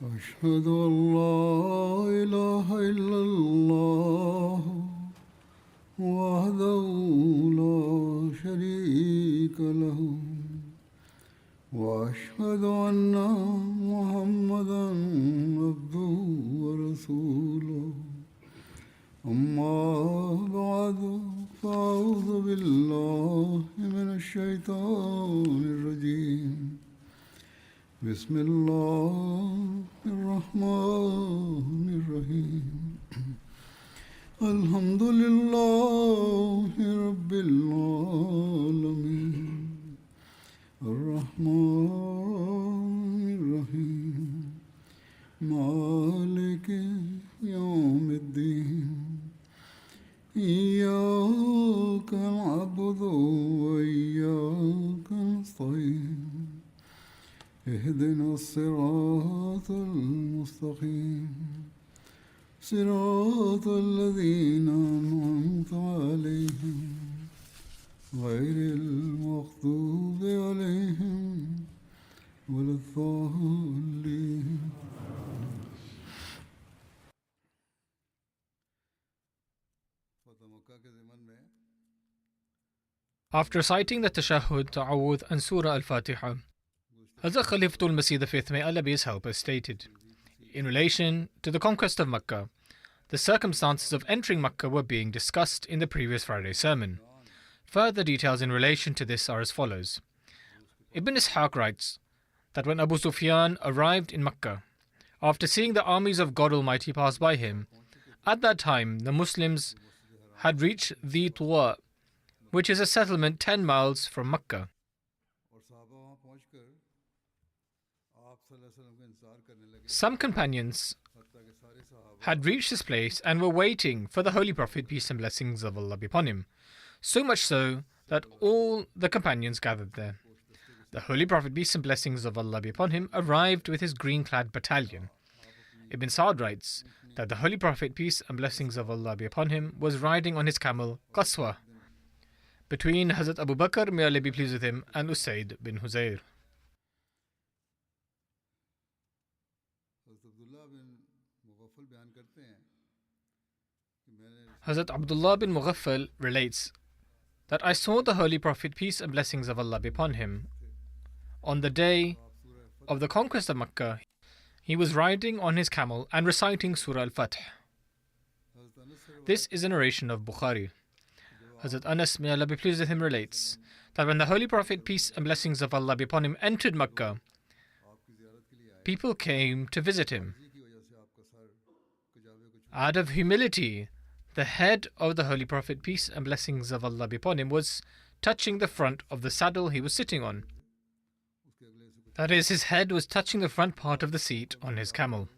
أشهد أن لا إله إلا الله وحده لا شريك له وأشهد أن محمدا عبده ورسوله أما بعد فأعوذ بالله من الشيطان الرجيم بسم الله الرحمن الرحيم الحمد لله رب العالمين الرحمن الرحيم مالك يوم الدين إياك نعبد وإياك نستعين اهدنا الصراط المستقيم صراط الذين أنعمت عليهم غير المغضوب عليهم ولا الضالين. After reciting the Tashahhud, Ta'awudh and Surah Al-Fatiha, Hazrat Khalifatul Masih the Fifth, may Allah be his helper, stated, in relation to the conquest of Makkah, the circumstances of entering Makkah were being discussed in the previous Friday's sermon. Further details in relation to this are as follows. Ibn Ishaq writes that when Abu Sufyan arrived in Makkah, after seeing the armies of God Almighty pass by him, at that time the Muslims had reached the Tuwa, which is a settlement 10 miles from Makkah. Some companions had reached this place and were waiting for the Holy Prophet, peace and blessings of Allah be upon him, so much so that all the companions gathered there. The Holy Prophet, peace and blessings of Allah be upon him, arrived with his green-clad battalion. Ibn Sa'd writes that the Holy Prophet, peace and blessings of Allah be upon him, was riding on his camel, Qaswa, between Hazrat Abu Bakr, may Allah be pleased with him, and Usayd bin Huzayr. Hazrat Abdullah bin Mughaffal relates that I saw the Holy Prophet, peace and blessings of Allah be upon him, on the day of the conquest of Makkah. He was riding on his camel and reciting Surah Al-Fath. This is a narration of Bukhari. Hazrat Anas, may Allah be pleased with him, relates that when the Holy Prophet, peace and blessings of Allah be upon him, entered Makkah, people came to visit him. Out of humility, the head of the Holy Prophet, peace and blessings of Allah be upon him, was touching the front of the saddle he was sitting on. That is, his head was touching the front part of the seat on his camel.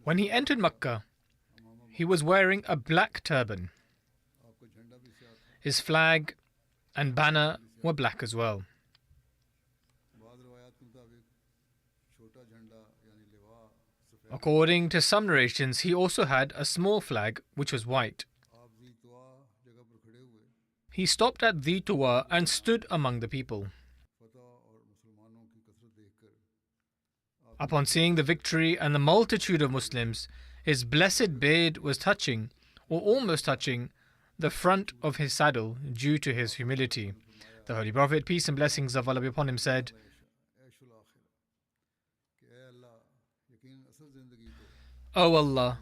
When he entered Makkah, he was wearing a black turban. His flag and banner were black as well. According to some narrations, he also had a small flag which was white. He stopped at the Tuwa and stood among the people. Upon seeing the victory and the multitude of Muslims, his blessed beard was touching, or almost touching, the front of his saddle due to his humility. The Holy Prophet, peace and blessings of Allah be upon him, said, O Allah,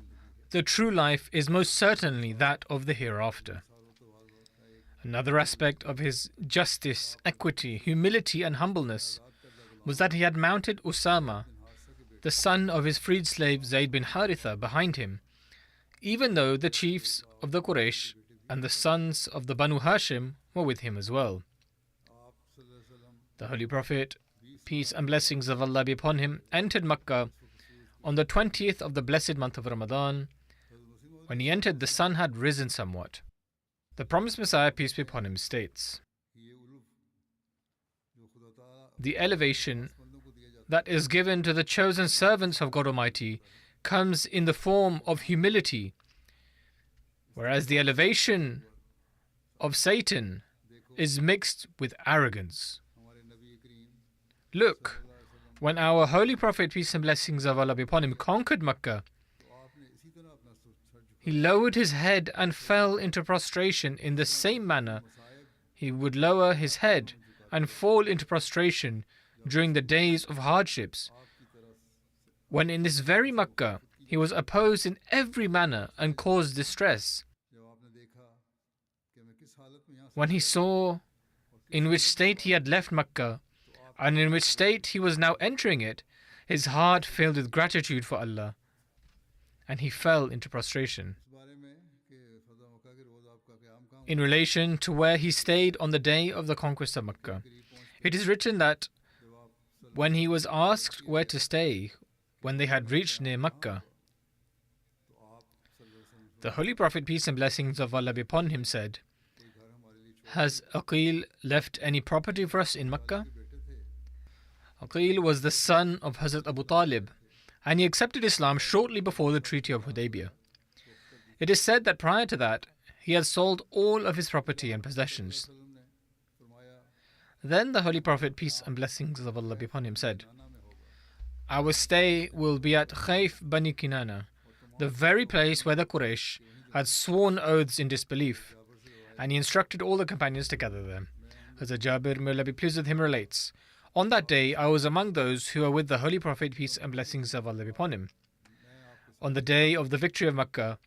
the true life is most certainly that of the hereafter. Another aspect of his justice, equity, humility and humbleness was that he had mounted Usama, the son of his freed slave Zayd bin Haritha, behind him, even though the chiefs of the Quraysh and the sons of the Banu Hashim were with him as well. The Holy Prophet, peace and blessings of Allah be upon him, entered Makkah on the 20th of the blessed month of Ramadan. When he entered, the sun had risen somewhat. The promised Messiah, peace be upon him, states, the elevation that is given to the chosen servants of God Almighty comes in the form of humility, whereas the elevation of Satan is mixed with arrogance. Look, When our Holy Prophet, peace and blessings of Allah be upon him, conquered Makkah, he lowered his head and fell into prostration in the same manner he would lower his head and fall into prostration during the days of hardships, when in this very Makkah he was opposed in every manner and caused distress. When he saw in which state he had left Makkah and in which state he was now entering it, his heart filled with gratitude for Allah, and he fell into prostration. In relation to where he stayed on the day of the conquest of Makkah, it is written that when he was asked where to stay when they had reached near Makkah, the Holy Prophet, peace and blessings of Allah be upon him, said, "Has Aqil left any property for us in Makkah?" Aqil was the son of Hazrat Abu Talib, and he accepted Islam shortly before the Treaty of Hudaybiyah. It is said that prior to that, he had sold all of his property and possessions. Then the Holy Prophet, peace and blessings of Allah be upon him, said, "Our stay will be at Khayf Bani Kinana, the very place where the Quraysh had sworn oaths in disbelief," and he instructed all the companions to gather there. Hazrat Jabir, may Allah be pleased with him, relates, "On that day I was among those who were with the Holy Prophet, peace and blessings of Allah be upon him. On the day of the victory of Makkah,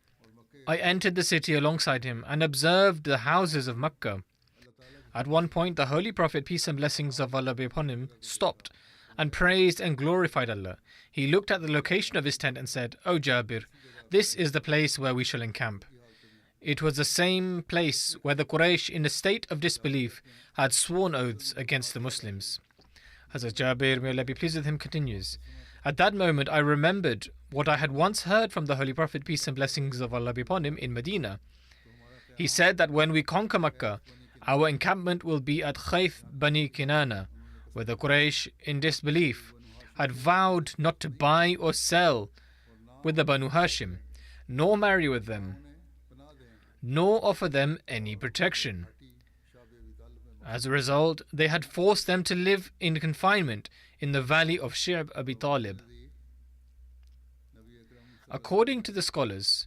I entered the city alongside him and observed the houses of Makkah. At one point, the Holy Prophet, peace and blessings of Allah be upon him, stopped and praised and glorified Allah. He looked at the location of his tent and said, 'O Jabir, this is the place where we shall encamp.' It was the same place where the Quraysh, in a state of disbelief, had sworn oaths against the Muslims." Hazrat Jabir, may Allah be pleased with him, continues, "At that moment I remembered what I had once heard from the Holy Prophet, peace and blessings of Allah be upon him, in Medina. He said that when we conquer Makkah, our encampment will be at Khayf Bani Kinana, where the Quraysh, in disbelief, had vowed not to buy or sell with the Banu Hashim, nor marry with them, nor offer them any protection. As a result, they had forced them to live in confinement in the valley of Shi'b Abi Talib. According to the scholars,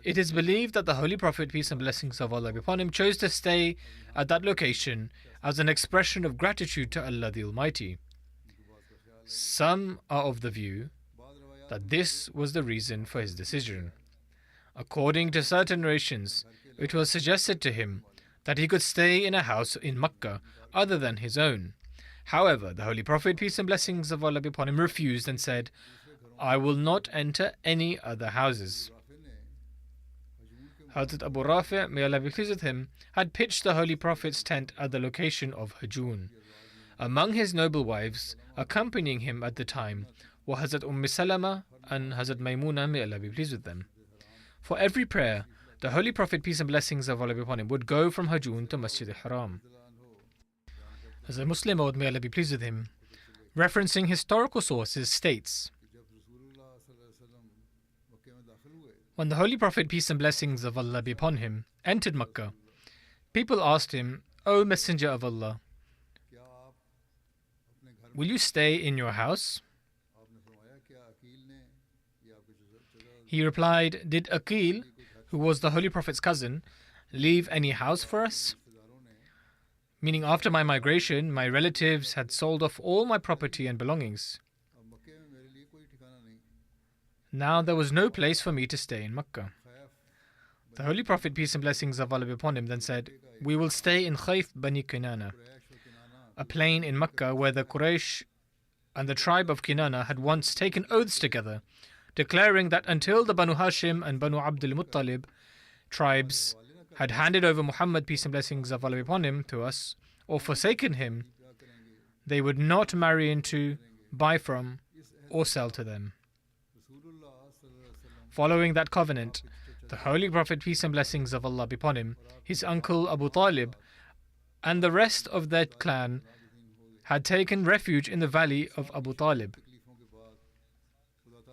it is believed that the Holy Prophet, peace and blessings of Allah be upon him, chose to stay at that location as an expression of gratitude to Allah the Almighty. Some are of the view that this was the reason for his decision. According to certain narrations, it was suggested to him that he could stay in a house in Makkah other than his own. However, the Holy Prophet, peace and blessings of Allah be upon him, refused and said, "I will not enter any other houses." Hazrat Abu Rafi, may Allah be pleased with him, had pitched the Holy Prophet's tent at the location of Hajun. Among his noble wives accompanying him at the time were Hazrat Salama and Hazrat Maymuna, may Allah be pleased with them. For every prayer, the Holy Prophet, peace and blessings of Allah be upon him, would go from Hajun to Masjid al-Haram. Hazrat Muslim Maud, may Allah be pleased with him, referencing historical sources, states, "When the Holy Prophet, peace and blessings of Allah be upon him, entered Makkah, people asked him, 'O Messenger of Allah, will you stay in your house?' He replied, 'Did Aqil, who was the Holy Prophet's cousin, leave any house for us?' Meaning, after my migration, my relatives had sold off all my property and belongings. Now there was no place for me to stay in Makkah." The Holy Prophet, peace and blessings of Allah be upon him, then said, "We will stay in Khayf Bani Kinana, a plain in Makkah where the Quraysh and the tribe of Kinana had once taken oaths together, declaring that until the Banu Hashim and Banu Abdul Muttalib tribes had handed over Muhammad, peace and blessings of Allah be upon him, to us, or forsaken him, they would not marry into, buy from, or sell to them." Following that covenant, the Holy Prophet, peace and blessings of Allah be upon him, his uncle Abu Talib, and the rest of their clan had taken refuge in the valley of Abu Talib,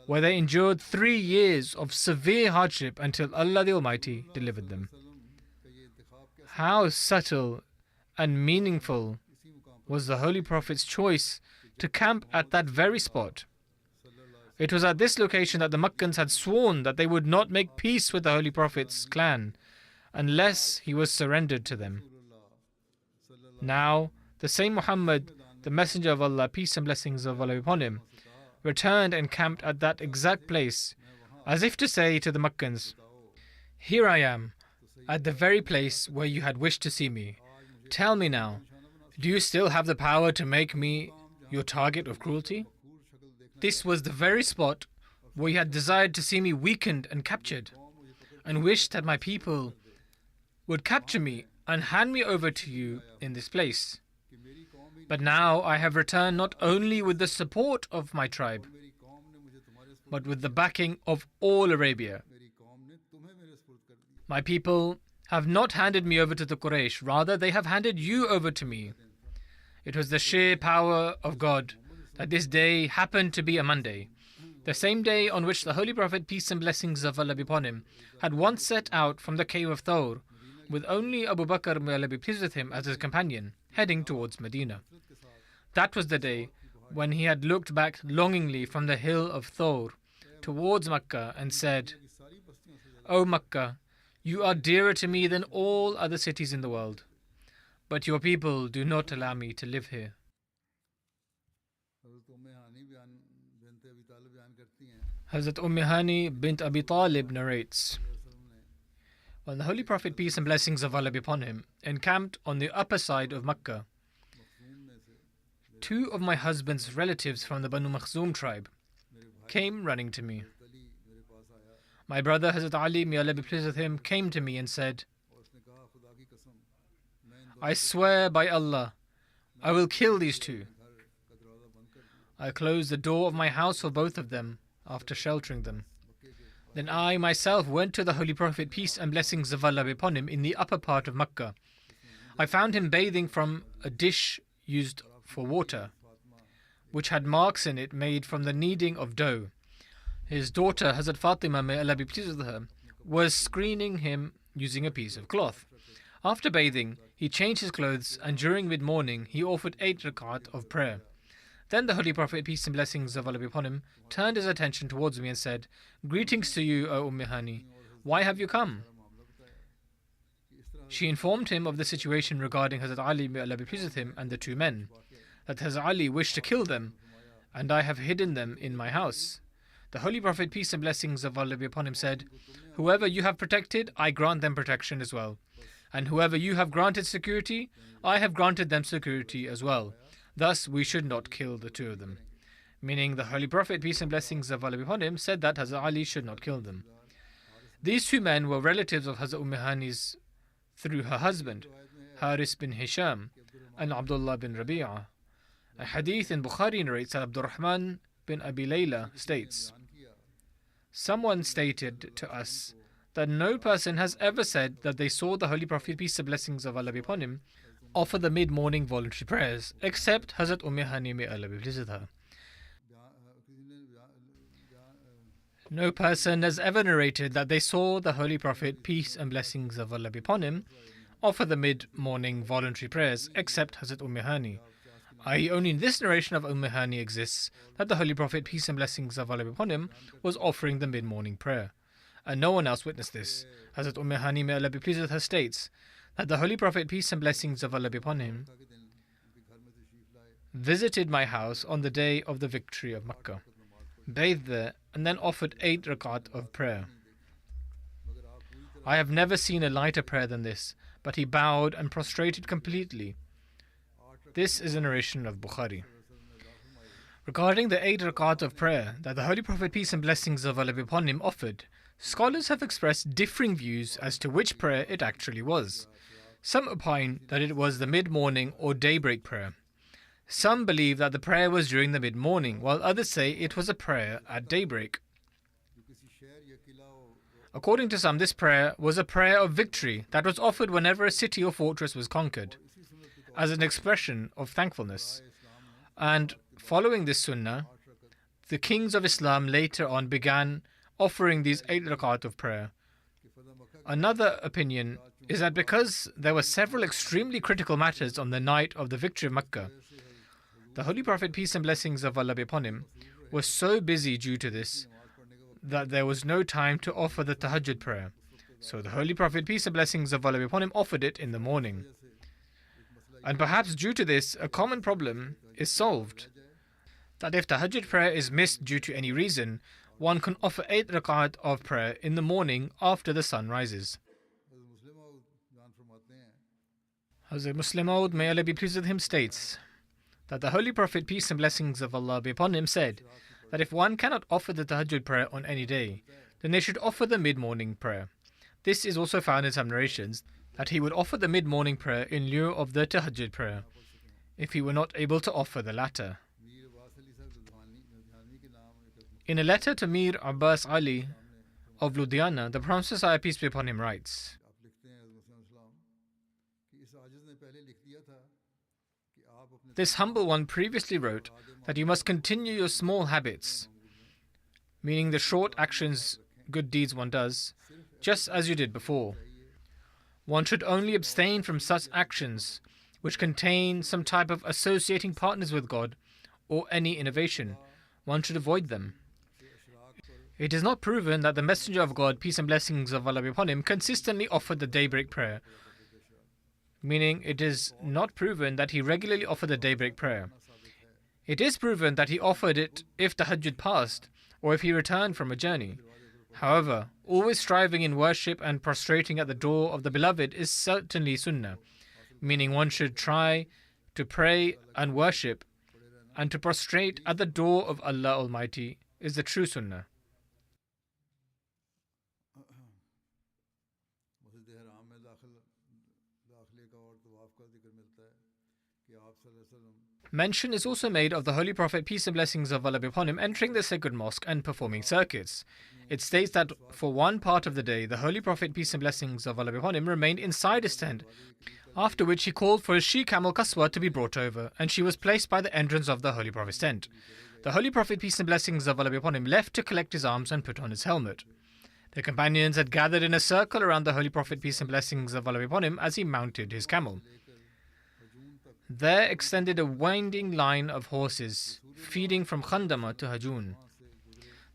where they endured 3 years of severe hardship until Allah the Almighty delivered them. How subtle and meaningful was the Holy Prophet's choice to camp at that very spot. It was at this location that the Makkans had sworn that they would not make peace with the Holy Prophet's clan unless he was surrendered to them. Now, the same Muhammad, the Messenger of Allah, peace and blessings of Allah be upon him, returned and camped at that exact place, as if to say to the Makkans, "Here I am, at the very place where you had wished to see me. Tell me now, do you still have the power to make me your target of cruelty?" This was the very spot where you had desired to see me weakened and captured, and wished that my people would capture me and hand me over to you in this place. But now I have returned not only with the support of my tribe, but with the backing of all Arabia. My people have not handed me over to the Quraysh, rather they have handed you over to me. It was the sheer power of God that this day happened to be a Monday, the same day on which the Holy Prophet, peace and blessings of Allah be upon him, had once set out from the cave of Thawr, with only Abu Bakr, may Allah be pleased with him, as his companion, heading towards Medina. That was the day when he had looked back longingly from the hill of Thawr towards Makkah and said, "O Makkah, you are dearer to me than all other cities in the world, but your people do not allow me to live here." Hazrat Hani bint Abi Talib narrates, when the Holy Prophet, peace and blessings of Allah be upon him, encamped on the upper side of Makkah, two of my husband's relatives from the Banu Makhzum tribe came running to me. My brother Hazrat Ali, may Allah be pleased with him, came to me and said, "I swear by Allah, I will kill these two." I closed the door of my house for both of them after sheltering them. Then I myself went to the Holy Prophet, peace and blessings of Allah be upon him, in the upper part of Makkah. I found him bathing from a dish used for water, which had marks in it made from the kneading of dough. His daughter, Hazrat Fatima, may Allah be pleased with her, was screening him using a piece of cloth. After bathing, he changed his clothes, and during mid-morning, he offered 8 rakat of prayer. Then the Holy Prophet, peace and blessings of Allah be upon him, turned his attention towards me and said, "Greetings to you, O Hani. Why have you come?" She informed him of the situation regarding Hazrat Ali, may Allah be pleased with him, and the two men, that Hazrat Ali wished to kill them, and I have hidden them in my house. The Holy Prophet, peace and blessings of Allah be upon him, said, "Whoever you have protected, I grant them protection as well. And whoever you have granted security, I have granted them security as well. Thus, we should not kill the two of them." Meaning, the Holy Prophet, peace and blessings of Allah be upon him, said that Hazrat Ali should not kill them. These two men were relatives of Hazrat Hani's through her husband, Haris bin Hisham and Abdullah bin Rabi'ah. A hadith in Bukhari narrates that Abdurrahman bin Abi Layla states, "Someone stated to us that no person has ever said that they saw the Holy Prophet, peace and blessings of Allah be upon him, offer the mid-morning voluntary prayers, except Hazrat Hani, may Allah be pleased with her. No person has ever narrated that they saw the Holy Prophet, peace and blessings of Allah be upon him, offer the mid-morning voluntary prayers, except Hazrat Hani. I.e., only in this narration of Hani exists that the Holy Prophet, peace and blessings of Allah be upon him, was offering the mid-morning prayer, and no one else witnessed this. Hazrat Hani, may Allah be pleased with her, states that the Holy Prophet, peace and blessings of Allah be upon him, visited my house on the day of the victory of Makkah, bathed there, and then offered 8 rakat of prayer. I have never seen a lighter prayer than this, but he bowed and prostrated completely. This is a narration of Bukhari. Regarding the 8 rakat of prayer that the Holy Prophet, peace and blessings of Allah be upon him, offered, scholars have expressed differing views as to which prayer it actually was. Some opine that it was the mid-morning or daybreak prayer. Some believe that the prayer was during the mid-morning, while others say it was a prayer at daybreak. According to some, this prayer was a prayer of victory that was offered whenever a city or fortress was conquered, as an expression of thankfulness. And following this sunnah, the kings of Islam later on began offering these 8 rakat of prayer. Another opinion is that because there were several extremely critical matters on the night of the victory of Makkah, The Holy Prophet, peace and blessings of Allah be upon him, was so busy due to this that there was no time to offer the tahajjud prayer. So the Holy Prophet, peace and blessings of Allah be upon him, offered it in the morning. And perhaps due to this, a common problem is solved. That if tahajjud prayer is missed due to any reason, one can offer 8 rak'at of prayer in the morning after the sun rises. Hazrat Muslim Maud, may Allah be pleased with him, states that the Holy Prophet, peace and blessings of Allah be upon him, said that if one cannot offer the tahajjud prayer on any day, then they should offer the mid-morning prayer. This is also found in some narrations that he would offer the mid-morning prayer in lieu of the tahajjud prayer, if he were not able to offer the latter. In a letter to Mir Abbas Ali of Ludhiana, the Prophet Messiah, peace be upon him, writes, "This humble one previously wrote that you must continue your small habits, meaning the short actions, good deeds one does, just as you did before. One should only abstain from such actions which contain some type of associating partners with God or any innovation. One should avoid them. It is not proven that the Messenger of God, peace and blessings of Allah be upon him, consistently offered the daybreak prayer, meaning it is not proven that he regularly offered the daybreak prayer. It is proven that he offered it if tahajjud passed or if he returned from a journey. However, always striving in worship and prostrating at the door of the Beloved is certainly sunnah, meaning one should try to pray and worship and to prostrate at the door of Allah Almighty is the true sunnah." Mention is also made of the Holy Prophet, peace and blessings of Allah be upon him, entering the sacred mosque and performing circuits. It states that for one part of the day, the Holy Prophet, peace and blessings of Allah be upon him, remained inside his tent, after which he called for his she-camel Qaswa to be brought over, and she was placed by the entrance of the Holy Prophet's tent. The Holy Prophet, peace and blessings of Allah be upon him, left to collect his arms and put on his helmet. The companions had gathered in a circle around the Holy Prophet, peace and blessings of Allah be upon him, as he mounted his camel. There extended a winding line of horses, feeding from Khandama to Hajun.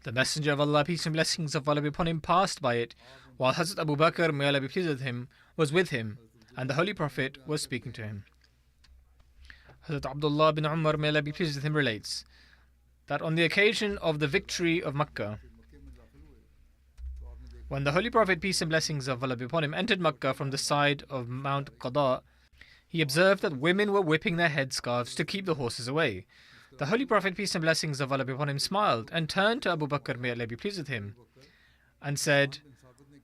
The Messenger of Allah, peace and blessings of Allah be upon him, passed by it, while Hazrat Abu Bakr, may Allah be pleased with him, was with him, and the Holy Prophet was speaking to him. Hazrat Abdullah bin Umar, may Allah be pleased with him, relates that on the occasion of the victory of Makkah, when the Holy Prophet, peace and blessings of Allah be upon him, entered Makkah from the side of Mount Qada, he observed that women were whipping their headscarves to keep the horses away. The Holy Prophet, peace and blessings of Allah be upon him, smiled and turned to Abu Bakr, may Allah be pleased with him, and said,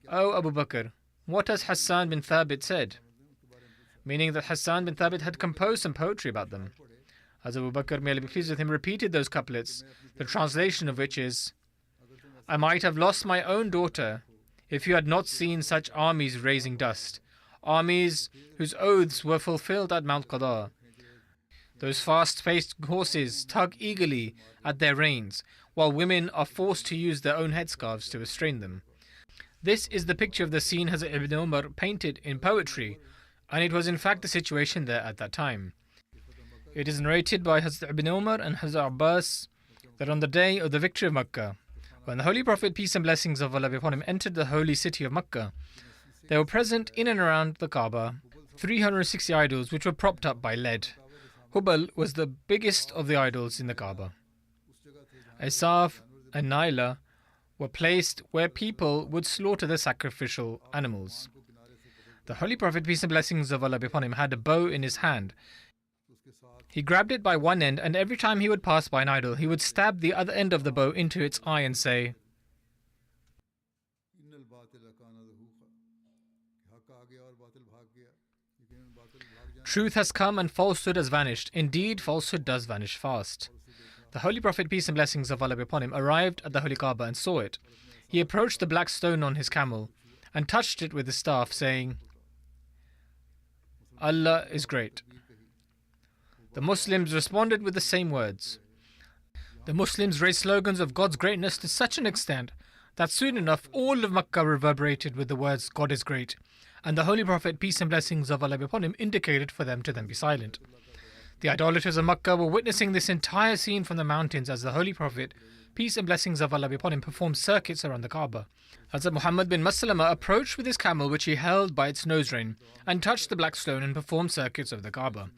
"O Abu Bakr, what has Hassan bin Thabit said?" Meaning that Hassan bin Thabit had composed some poetry about them. As Abu Bakr, may Allah be pleased with him, repeated those couplets, the translation of which is, "I might have lost my own daughter if you had not seen such armies raising dust, armies whose oaths were fulfilled at Mount Qada. Those fast-paced horses tug eagerly at their reins, while women are forced to use their own headscarves to restrain them." This is the picture of the scene Hazrat Ibn Umar painted in poetry, and it was in fact the situation there at that time. It is narrated by Hazrat Ibn Umar and Hazrat Abbas that on the day of the victory of Makkah, when the Holy Prophet, peace and blessings of Allah be upon him, entered the holy city of Makkah, there were present in and around the Kaaba 360 idols which were propped up by lead. Hubal was the biggest of the idols in the Kaaba. Asaf and Naila were placed where people would slaughter the sacrificial animals. The Holy Prophet, peace and blessings of Allah be upon him, had a bow in his hand. He grabbed it by one end, and every time he would pass by an idol, he would stab the other end of the bow into its eye and say, "Truth has come and falsehood has vanished. Indeed, falsehood does vanish fast." The Holy Prophet, peace and blessings of Allah be upon him, arrived at the Holy Kaaba and saw it. He approached the black stone on his camel and touched it with his staff, saying, "Allah is great." The Muslims responded with the same words. The Muslims raised slogans of God's greatness to such an extent that soon enough all of Makkah reverberated with the words, "God is great," and the Holy Prophet, peace and blessings of Allah be upon him, indicated for them to then be silent. The idolaters of Makkah were witnessing this entire scene from the mountains as the Holy Prophet, peace and blessings of Allah be upon him, performed circuits around the Kaaba. Hazrat Muhammad bin Maslama approached with his camel, which he held by its nose rein, and touched the black stone and performed circuits of the Kaaba.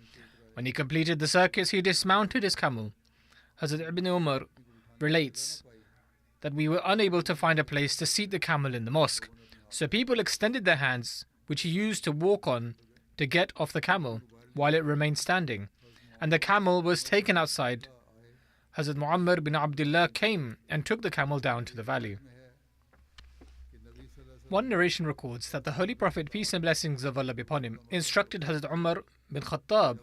When he completed the circuits, he dismounted his camel. Hazrat Ibn Umar relates that we were unable to find a place to seat the camel in the mosque, so people extended their hands, which he used to walk on, to get off the camel while it remained standing, and the camel was taken outside. Hazrat Muammar bin Abdullah came and took the camel down to the valley. One narration records that the Holy Prophet, peace and blessings of Allah be upon him, instructed Hazrat Umar bin Khattab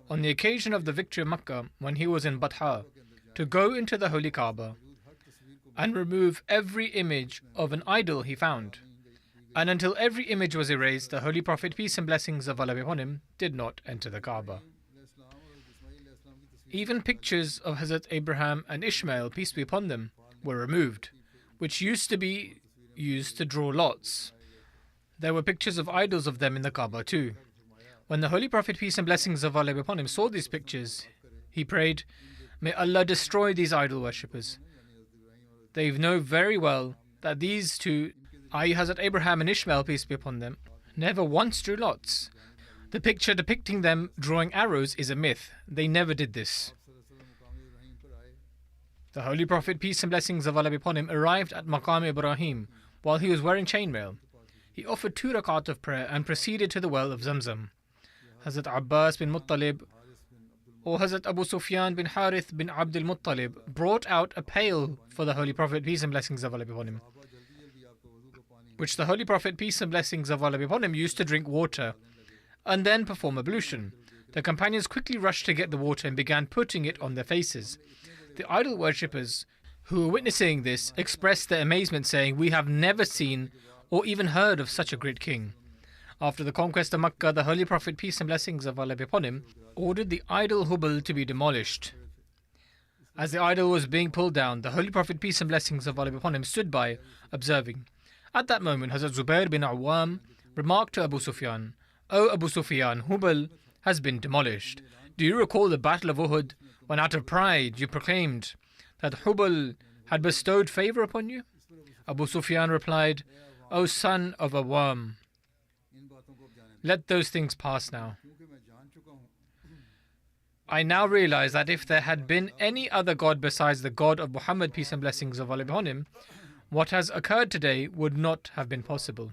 on the occasion of the victory of Makkah when he was in Batha to go into the Holy Kaaba and remove every image of an idol he found. And until every image was erased, the Holy Prophet, peace and blessings of Allah be upon him, did not enter the Kaaba. Even pictures of Hazrat Abraham and Ishmael, peace be upon them, were removed, which used to be used to draw lots. There were pictures of idols of them in the Kaaba too. When the Holy Prophet, peace and blessings of Allah be upon him, saw these pictures, he prayed, "May Allah destroy these idol worshippers. They know very well that these two, i.e. Hazrat Abraham and Ishmael, peace be upon them, never once drew lots. The picture depicting them drawing arrows is a myth. They never did this." The Holy Prophet, peace and blessings of Allah be upon him, arrived at Maqam Ibrahim while he was wearing chainmail. He offered 2 rakat of prayer and proceeded to the well of Zamzam. Hazrat Abbas bin Muttalib or Hazrat Abu Sufyan bin Harith bin Abdul Muttalib brought out a pail for the Holy Prophet, peace and blessings of Allah be upon him, which the Holy Prophet, peace and blessings of Allah be upon him, used to drink water and then perform ablution. The companions quickly rushed to get the water and began putting it on their faces. The idol worshippers who were witnessing this expressed their amazement, saying, "We have never seen or even heard of such a great king." After the conquest of Makkah, the Holy Prophet, peace and blessings of Allah be upon him, ordered the idol Hubal to be demolished. As the idol was being pulled down, the Holy Prophet, peace and blessings of Allah be upon him, stood by, observing. At that moment, Hazrat Zubair bin Awam remarked to Abu Sufyan, "O Abu Sufyan, Hubal has been demolished. Do you recall the Battle of Uhud, when out of pride you proclaimed that Hubal had bestowed favor upon you?" Abu Sufyan replied, "O son of Awam, let those things pass now. I now realize that if there had been any other God besides the God of Muhammad, peace and blessings of Allah be upon him, what has occurred today would not have been possible."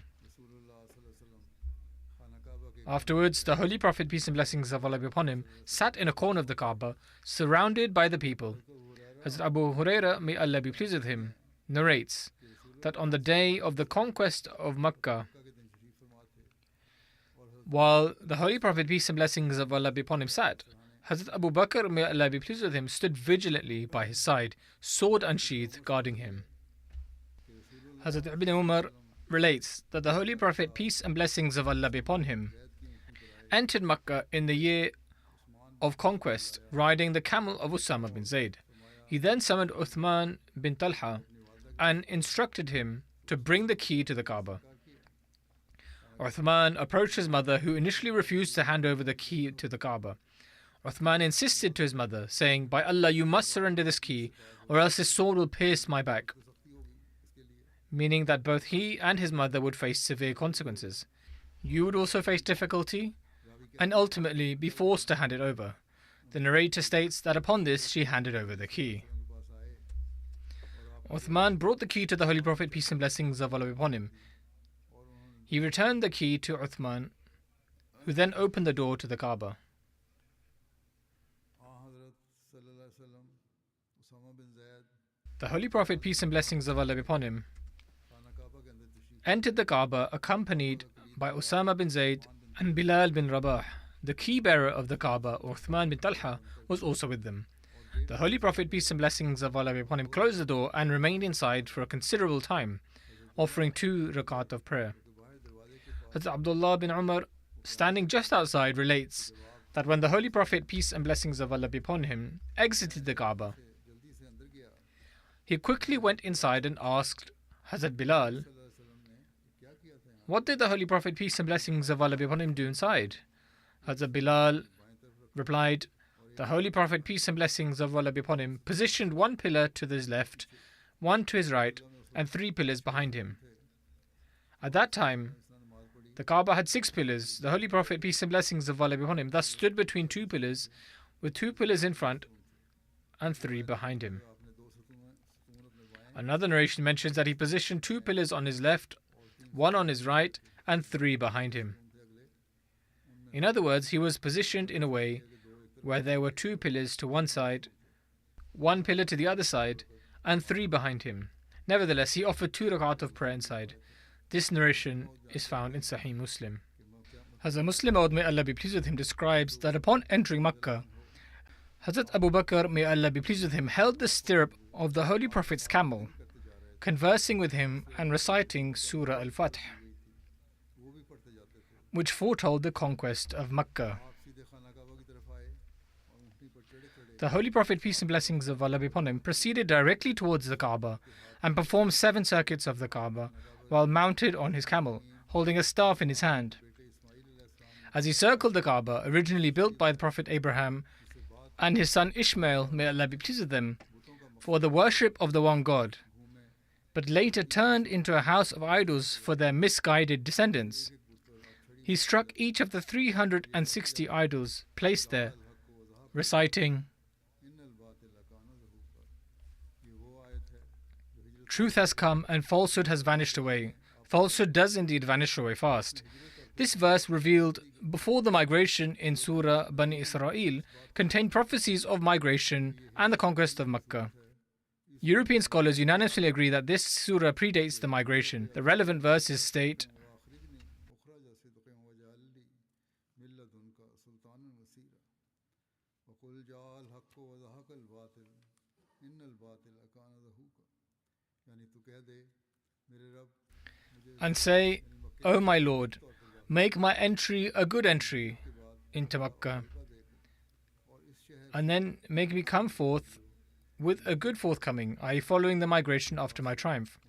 Afterwards, the Holy Prophet, peace and blessings of Allah be upon him, sat in a corner of the Kaaba, surrounded by the people. Hazrat Abu Huraira, may Allah be pleased with him, narrates that on the day of the conquest of Makkah, while the Holy Prophet, peace and blessings of Allah be upon him, sat, Hazrat Abu Bakr, may Allah be pleased with him, stood vigilantly by his side, sword unsheathed, guarding him. Hazrat Ibn Umar relates that the Holy Prophet, peace and blessings of Allah be upon him, entered Makkah in the year of conquest, riding the camel of Usama bin Zayd. He then summoned Uthman bin Talha and instructed him to bring the key to the Kaaba. Uthman approached his mother, who initially refused to hand over the key to the Kaaba. Uthman insisted to his mother, saying, "By Allah, you must surrender this key, or else this sword will pierce my back," meaning that both he and his mother would face severe consequences. You would also face difficulty and ultimately be forced to hand it over. The narrator states that upon this she handed over the key. Uthman brought the key to the Holy Prophet, peace and blessings of Allah be upon him. He returned the key to Uthman, who then opened the door to the Kaaba. The Holy Prophet, peace and blessings of Allah be upon him, entered the Kaaba accompanied by Usama bin Zayd and Bilal bin Rabah. The key bearer of the Kaaba, Uthman bin Talha, was also with them. The Holy Prophet, peace and blessings of Allah be upon him, closed the door and remained inside for a considerable time, offering 2 rakat of prayer. Hazrat Abdullah bin Umar, standing just outside, relates that when the Holy Prophet, peace and blessings of Allah be upon him, exited the Kaaba, he quickly went inside and asked Hazrat Bilal, "What did the Holy Prophet, peace and blessings of Allah be upon him, do inside?" Hazrat Bilal replied, the Holy Prophet, peace and blessings of Allah be upon him, positioned one pillar to his left, one to his right, and 3 pillars behind him. At that time, the Kaaba had 6 pillars. The Holy Prophet, peace and blessings of Allah be upon him, thus stood between 2 pillars, with 2 pillars in front and 3 behind him. Another narration mentions that he positioned 2 pillars on his left, 1 on his right, and 3 behind him. In other words, he was positioned in a way where there were 2 pillars to one side, 1 pillar to the other side, and 3 behind him. Nevertheless, he offered 2 rakat of prayer inside. This narration is found in Sahih Muslim. Hazrat Muslim Maud, may Allah be pleased with him, describes that upon entering Makkah, Hazrat Abu Bakr, may Allah be pleased with him, held the stirrup of the Holy Prophet's camel, conversing with him and reciting Surah Al-Fatih, which foretold the conquest of Makkah. The Holy Prophet, peace and blessings of Allah be upon him, proceeded directly towards the Kaaba and performed 7 circuits of the Kaaba while mounted on his camel, holding a staff in his hand. As he circled the Kaaba, originally built by the Prophet Abraham and his son Ishmael, may Allah be pleased with them, for the worship of the one God, but later turned into a house of idols for their misguided descendants, he struck each of the 360 idols placed there, reciting, "Truth has come and falsehood has vanished away. Falsehood does indeed vanish away fast." This verse, revealed before the migration in Surah Bani Israel, contained prophecies of migration and the conquest of Makkah. European scholars unanimously agree that this surah predates the migration. The relevant verses state, and say, "O my Lord, make my entry a good entry into Makkah, and then make me come forth with a good forthcoming, i.e. following the migration after my triumph,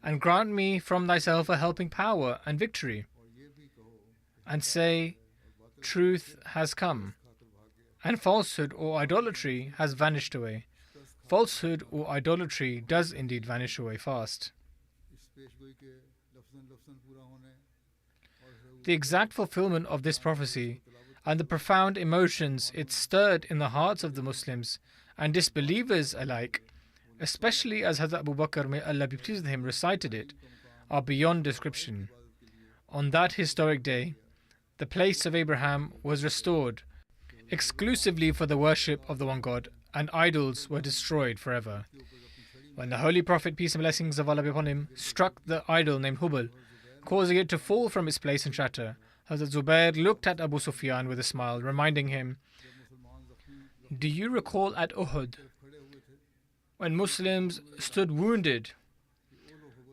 and grant me from thyself a helping power and victory, and say, truth has come, and falsehood or idolatry has vanished away." Falsehood or idolatry does indeed vanish away fast. The exact fulfillment of this prophecy and the profound emotions it stirred in the hearts of the Muslims and disbelievers alike, especially as Hazrat Abu Bakr, may Allah be pleased with him, recited it, are beyond description. On that historic day, the place of Abraham was restored exclusively for the worship of the one God, and idols were destroyed forever. When the Holy Prophet, peace and blessings of Allah be upon him, struck the idol named Hubal, causing it to fall from its place and shatter, Hazrat Zubair looked at Abu Sufyan with a smile, reminding him, "Do you recall at Uhud, when Muslims stood wounded,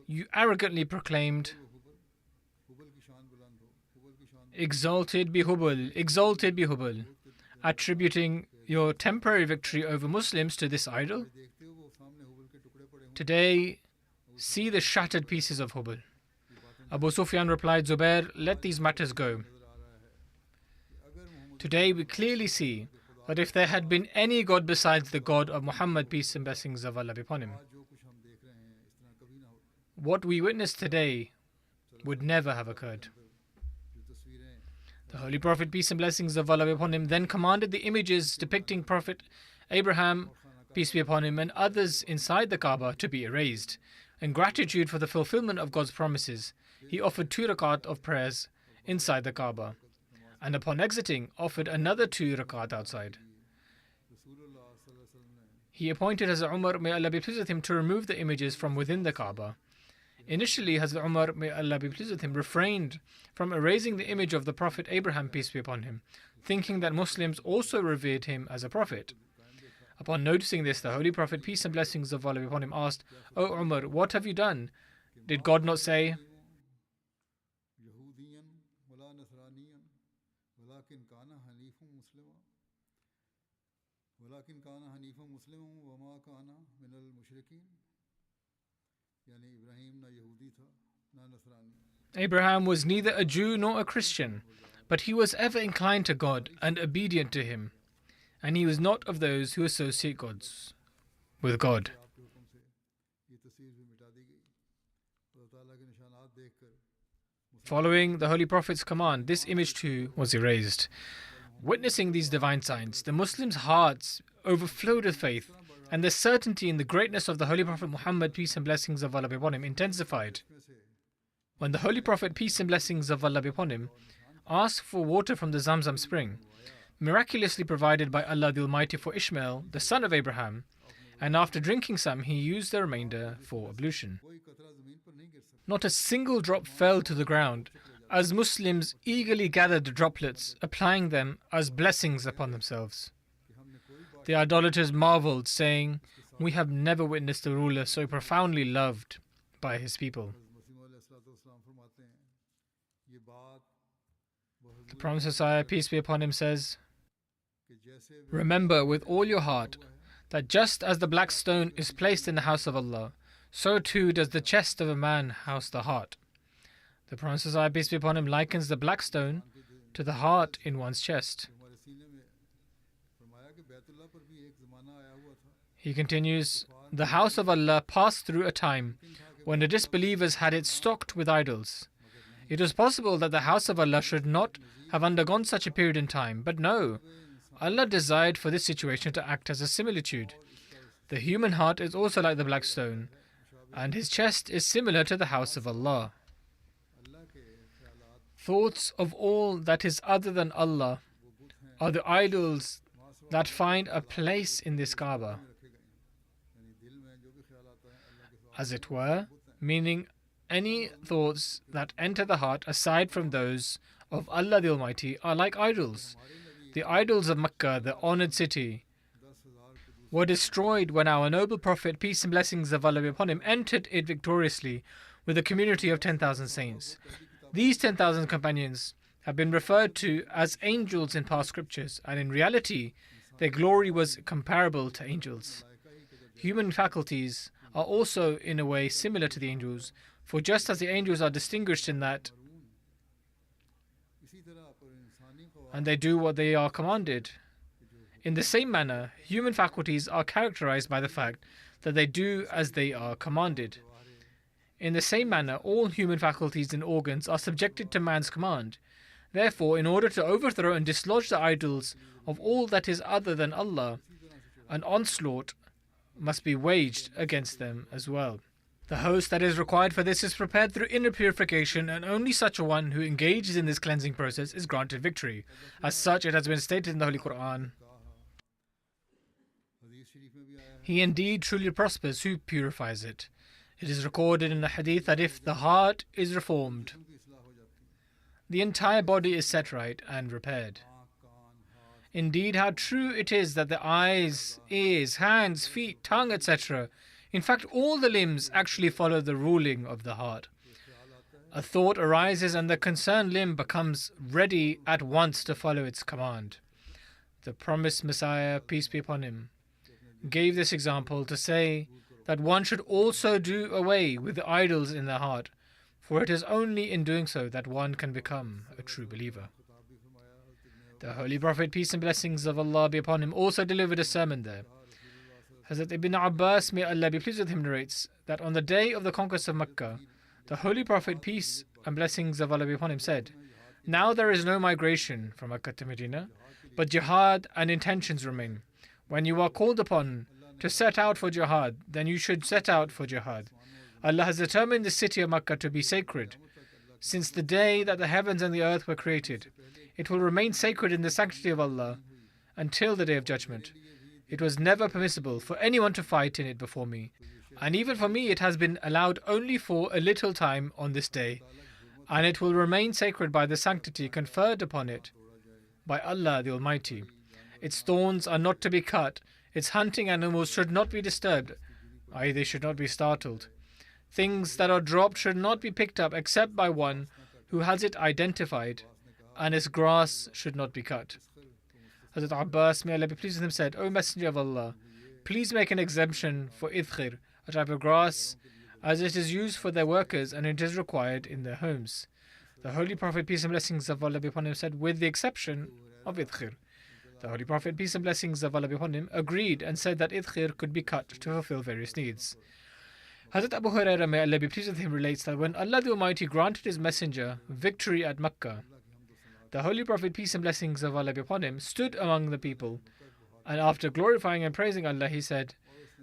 you arrogantly proclaimed, 'Exalted be Hubal, exalted be Hubal,' attributing your temporary victory over Muslims to this idol? Today, see the shattered pieces of Hubal." Abu Sufyan replied, "Zubair, let these matters go. Today we clearly see that if there had been any God besides the God of Muhammad, peace and blessings of Allah be upon him, what we witness today would never have occurred." The Holy Prophet, peace and blessings of Allah be upon him, then commanded the images depicting Prophet Abraham, peace be upon him, and others inside the Kaaba to be erased. In gratitude for the fulfillment of God's promises, he offered 2 rakat of prayers inside the Kaaba, and upon exiting, offered another 2 rakat outside. He appointed Hazrat Umar, may Allah be pleased with him, to remove the images from within the Kaaba. Initially, Hazrat Umar, may Allah be pleased with him, refrained from erasing the image of the Prophet Abraham, peace be upon him, thinking that Muslims also revered him as a prophet. Upon noticing this, the Holy Prophet, peace and blessings of Allah be upon him, asked, "O Umar, what have you done? Did God not say, 'Abraham was neither a Jew nor a Christian, but he was ever inclined to God and obedient to him'? and he was not of those who associate gods with God. Following the Holy Prophet's command, this image too was erased. Witnessing these divine signs, the Muslims' hearts overflowed with faith, and their certainty in the greatness of the Holy Prophet Muhammad, peace and blessings of Allah be upon him, intensified. When the Holy Prophet, peace and blessings of Allah be upon him, asked for water from the Zamzam spring, miraculously provided by Allah the Almighty for Ishmael, the son of Abraham, and after drinking some, he used the remainder for ablution. Not a single drop fell to the ground, as Muslims eagerly gathered the droplets, applying them as blessings upon themselves. The idolaters marveled, saying, "We have never witnessed a ruler so profoundly loved by his people." The Promised Messiah, peace be upon him, says, "Remember with all your heart that just as the black stone is placed in the house of Allah, so too does the chest of a man house the heart." The Promised Messiah, peace be upon him, likens the black stone to the heart in one's chest. He continues, "The house of Allah passed through a time when the disbelievers had it stocked with idols. It was possible that the house of Allah should not have undergone such a period in time, but no, Allah desired for this situation to act as a similitude. The human heart is also like the black stone, and his chest is similar to the house of Allah. Thoughts of all that is other than Allah are the idols that find a place in this Kaaba, as it were, meaning any thoughts that enter the heart aside from those of Allah the Almighty are like idols. The idols of Makkah, the honored city, were destroyed when our noble Prophet, peace and blessings of Allah be upon him, entered it victoriously with a community of 10,000 saints. These 10,000 companions have been referred to as angels in past scriptures, and in reality, their glory was comparable to angels. Human faculties are also in a way similar to the angels, for just as the angels are distinguished in that, and they do what they are commanded, in the same manner, human faculties are characterized by the fact that they do as they are commanded. In the same manner, all human faculties and organs are subjected to man's command. Therefore, in order to overthrow and dislodge the idols of all that is other than Allah, an onslaught must be waged against them as well. The host that is required for this is prepared through inner purification, and only such a one who engages in this cleansing process is granted victory. As such, it has been stated in the Holy Quran, "He indeed truly prospers who purifies it." It is recorded in the hadith that if the heart is reformed, the entire body is set right and repaired. Indeed, how true it is that the eyes, ears, hands, feet, tongue, etc., in fact, all the limbs actually follow the ruling of the heart. A thought arises and the concerned limb becomes ready at once to follow its command. The promised Messiah, peace be upon him, gave this example to say that one should also do away with the idols in the heart, for it is only in doing so that one can become a true believer. The Holy Prophet, peace and blessings of Allah be upon him, also delivered a sermon there. Hazrat Ibn Abbas, may Allah be pleased with him, narrates that on the day of the conquest of Mecca, the Holy Prophet, peace and blessings of Allah be upon him, said, "Now there is no migration from Mecca to Medina, but jihad and intentions remain. When you are called upon to set out for jihad, then you should set out for jihad. Allah has determined the city of Mecca to be sacred. Since the day that the heavens and the earth were created, it will remain sacred in the sanctity of Allah until the day of judgment. It was never permissible for anyone to fight in it before me, and even for me it has been allowed only for a little time on this day, and it will remain sacred by the sanctity conferred upon it by Allah the Almighty. Its thorns are not to be cut, its hunting animals should not be disturbed, i.e. they should not be startled. Things that are dropped should not be picked up except by one who has it identified, and its grass should not be cut." Hazrat Abbas, may Allah be pleased with him, said, "O Messenger of Allah, please make an exemption for idkhir, a type of grass, as it is used for their workers and it is required in their homes." The Holy Prophet, peace and blessings of Allah be upon him, said, "With the exception of idkhir." The Holy Prophet, peace and blessings of Allah be upon him, agreed and said that idkhir could be cut to fulfill various needs. Hazrat Abu Hurairah, may Allah be pleased with him, relates that when Allah the Almighty granted his messenger victory at Makkah, the Holy Prophet, peace and blessings of Allah be upon him, stood among the people, and after glorifying and praising Allah, he said,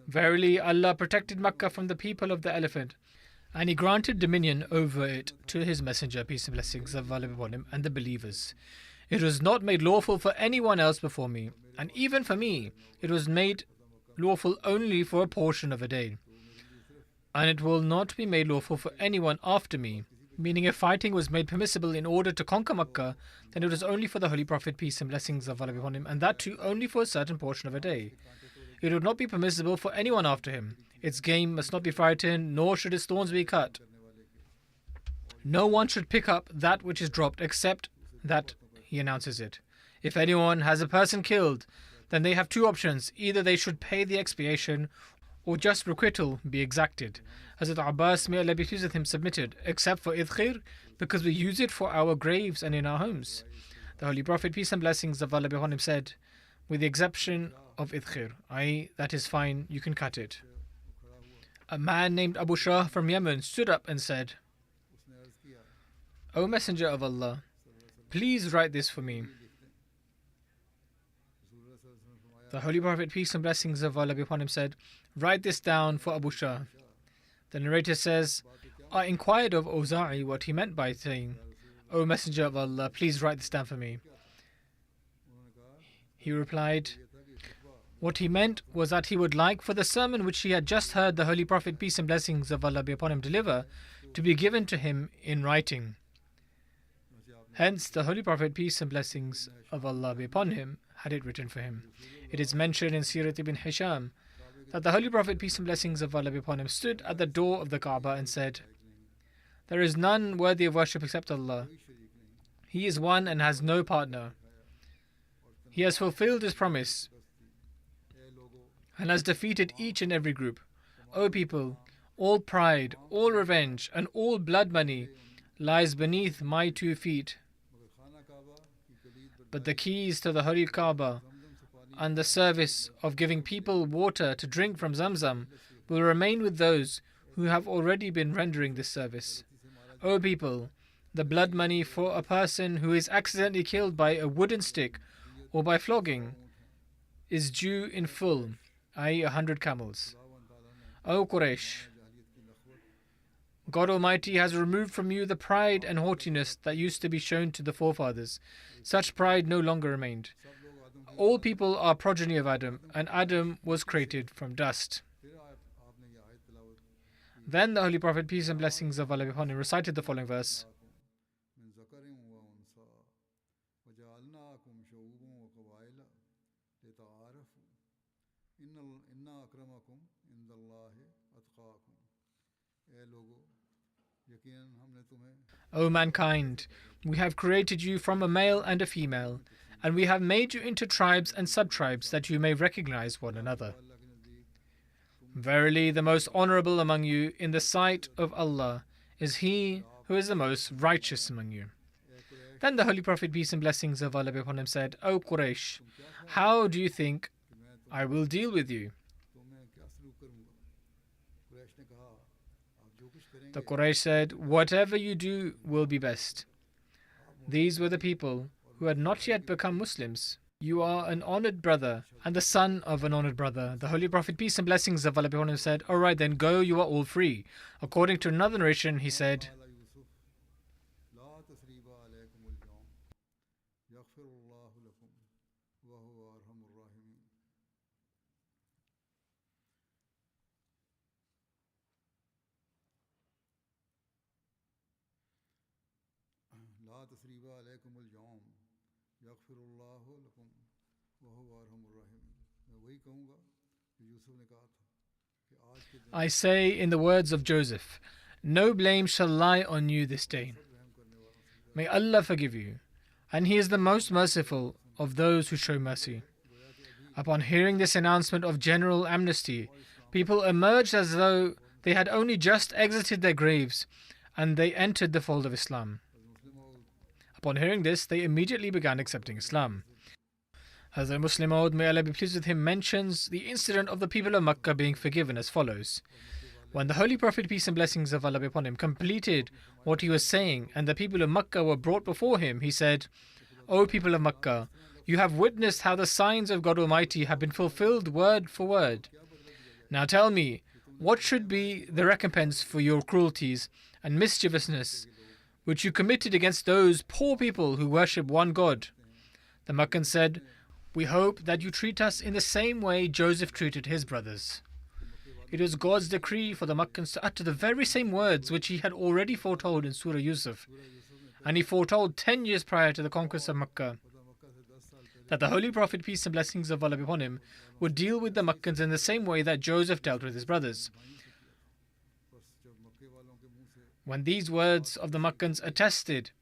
"Verily, Allah protected Makkah from the people of the elephant, and He granted dominion over it to His messenger, peace and blessings of Allah be upon him, and the believers. It was not made lawful for anyone else before me, and even for me, it was made lawful only for a portion of a day. And it will not be made lawful for anyone after me." Meaning, if fighting was made permissible in order to conquer Makkah, then it was only for the Holy Prophet, peace and blessings of Allah be upon him, and that too only for a certain portion of a day. It would not be permissible for anyone after him. Its game must not be frightened, nor should its thorns be cut. No one should pick up that which is dropped except that he announces it. If anyone has a person killed, then they have two options. Either they should pay the expiation, or just requital be exacted. Hazrat Abbas, may Allah be pleased with him, submitted, except for idkhir, because we use it for our graves and in our homes. The Holy Prophet, peace and blessings of Allah be upon him, said, with the exception of idkhir, i.e., that is fine, you can cut it. A man named Abu Shah from Yemen stood up and said, "O Messenger of Allah, please write this for me." The Holy Prophet, peace and blessings of Allah be upon him, said, "Write this down for Abu Shah." The narrator says, I inquired of Awza'i what he meant by saying, "O Messenger of Allah, please write this down for me." He replied, what he meant was that he would like for the sermon which he had just heard the Holy Prophet, peace and blessings of Allah be upon him, deliver, to be given to him in writing. Hence, the Holy Prophet, peace and blessings of Allah be upon him, had it written for him. It is mentioned in Sirat ibn Hisham that the Holy Prophet, peace and blessings of Allah be upon him, stood at the door of the Kaaba and said, "There is none worthy of worship except Allah. He is one and has no partner. He has fulfilled his promise and has defeated each and every group. O people, all pride, all revenge, and all blood money lies beneath my 2 feet. But the keys to the Holy Kaaba and the service of giving people water to drink from Zamzam will remain with those who have already been rendering this service. O people, the blood money for a person who is accidentally killed by a wooden stick or by flogging is due in full, i.e. 100 camels. O Quraysh, God Almighty has removed from you the pride and haughtiness that used to be shown to the forefathers. Such pride no longer remained. All people are progeny of Adam, and Adam was created from dust." Then the Holy Prophet, peace and blessings of Allah be upon him, recited the following verse. O mankind, we have created you from a male and a female, and we have made you into tribes and sub-tribes that you may recognize one another. Verily, the most honorable among you in the sight of Allah is he who is the most righteous among you. Then the Holy Prophet, peace and blessings of Allah be upon him, said, "O Quraysh, how do you think I will deal with you?" The Quraysh said, "Whatever you do will be best." These were the people who had not yet become Muslims. "You are an honored brother and the son of an honored brother." The Holy Prophet, peace and blessings of Allah be upon him, said, "All right, then go, you are all free." According to another narration, he said, I say in the words of Joseph, no blame shall lie on you this day. May Allah forgive you, and He is the most merciful of those who show mercy. Upon hearing this announcement of general amnesty, people emerged as though they had only just exited their graves, and they entered the fold of Islam. Upon hearing this, they immediately began accepting Islam. Hazrat Muslim Maud, may Allah be pleased with him, mentions the incident of the people of Makkah being forgiven as follows. When the Holy Prophet, peace and blessings of Allah be upon him, completed what he was saying and the people of Makkah were brought before him, he said, O people of Makkah, you have witnessed how the signs of God Almighty have been fulfilled word for word. Now tell me, what should be the recompense for your cruelties and mischievousness which you committed against those poor people who worship one God? The Makkans said, we hope that you treat us in the same way Joseph treated his brothers. It was God's decree for the Makkans to utter the very same words which he had already foretold in Surah Yusuf, and he foretold 10 years prior to the conquest of Makkah that the Holy Prophet, peace and blessings of Allah be upon him, would deal with the Makkans in the same way that Joseph dealt with his brothers. When these words of the Makkans attested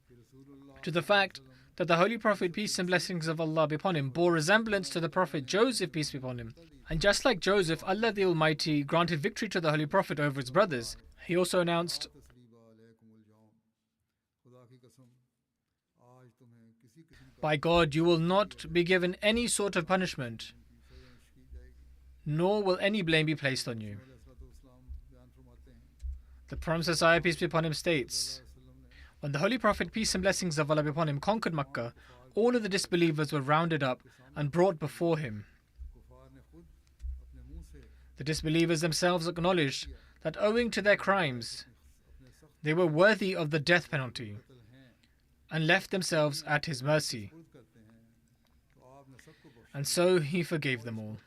to the fact that the Holy Prophet, peace and blessings of Allah be upon him, bore resemblance to the Prophet Joseph, peace be upon him, and just like Joseph, Allah the Almighty granted victory to the Holy Prophet over his brothers, he also announced, by God, you will not be given any sort of punishment, nor will any blame be placed on you. The Promised Messiah, peace be upon him, states, when the Holy Prophet, peace and blessings of Allah be upon him, conquered Makkah, all of the disbelievers were rounded up and brought before him. The disbelievers themselves acknowledged that owing to their crimes, they were worthy of the death penalty and left themselves at his mercy. And so he forgave them all.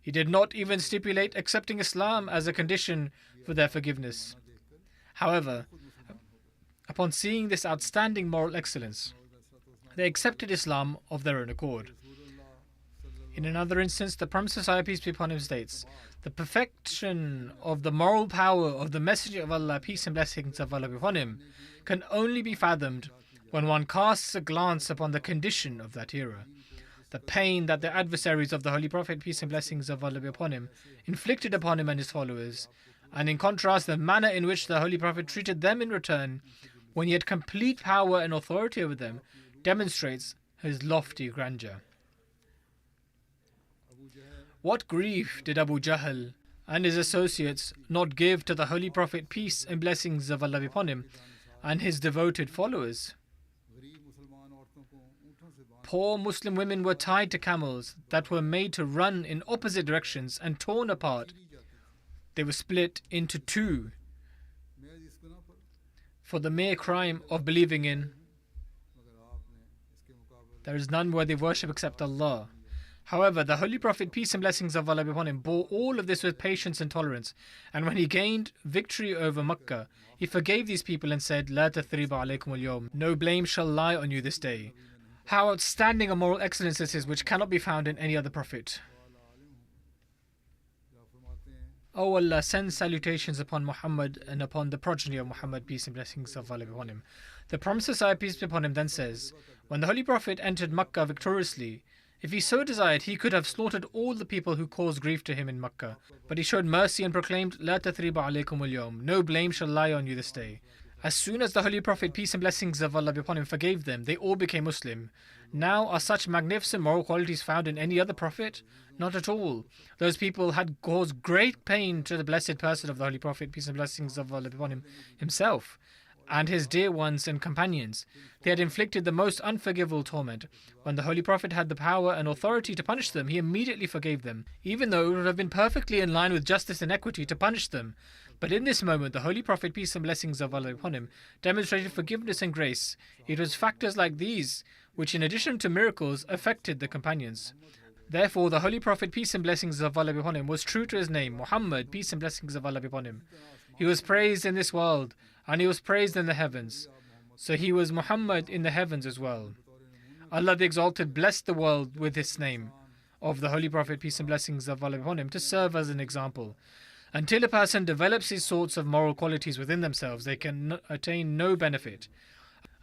He did not even stipulate accepting Islam as a condition for their forgiveness. However, upon seeing this outstanding moral excellence, they accepted Islam of their own accord. In another instance, the Promised Messiah, peace be upon him, states, the perfection of the moral power of the Messenger of Allah, peace and blessings of Allah be upon him, can only be fathomed when one casts a glance upon the condition of that era. The pain that the adversaries of the Holy Prophet, peace and blessings of Allah be upon him, inflicted upon him and his followers, and in contrast the manner in which the Holy Prophet treated them in return, when he had complete power and authority over them, demonstrates his lofty grandeur. What grief did Abu Jahl and his associates not give to the Holy Prophet, peace and blessings of Allah be upon him, and his devoted followers? Poor Muslim women were tied to camels that were made to run in opposite directions and torn apart. They were split into two for the mere crime of believing in there is none worthy of worship except Allah. However, the Holy Prophet, peace and blessings of Allah be upon him, bore all of this with patience and tolerance, and when he gained victory over Makkah, he forgave these people and said, La tathriba alaykum al-yawm, no blame shall lie on you this day. How outstanding a moral excellence this is, which cannot be found in any other prophet. O Allah, send salutations upon Muhammad and upon the progeny of Muhammad, peace and blessings of Allah be upon him. The Promised Messiah, peace be upon him, then says, when the Holy Prophet entered Makkah victoriously, if he so desired, he could have slaughtered all the people who caused grief to him in Makkah. But he showed mercy and proclaimed, La tathriba alaykum al-yawm, no blame shall lie on you this day. As soon as the Holy Prophet, peace and blessings of Allah be upon him, forgave them, they all became Muslim. Now, are such magnificent moral qualities found in any other prophet? Not at all. Those people had caused great pain to the blessed person of the Holy Prophet, peace and blessings of Allah be upon him, himself, and his dear ones and companions. They had inflicted the most unforgivable torment. When the Holy Prophet had the power and authority to punish them, he immediately forgave them, even though it would have been perfectly in line with justice and equity to punish them. But in this moment, the Holy Prophet, peace and blessings of Allah upon him, demonstrated forgiveness and grace. It was factors like these which, in addition to miracles, affected the companions. Therefore, the Holy Prophet, peace and blessings of Allah upon him, was true to his name, Muhammad, peace and blessings of Allah upon him. He was praised in this world, and he was praised in the heavens. So he was Muhammad in the heavens as well. Allah the Exalted blessed the world with this name of the Holy Prophet, peace and blessings of Allah upon him, to serve as an example. Until a person develops these sorts of moral qualities within themselves, they can attain no benefit.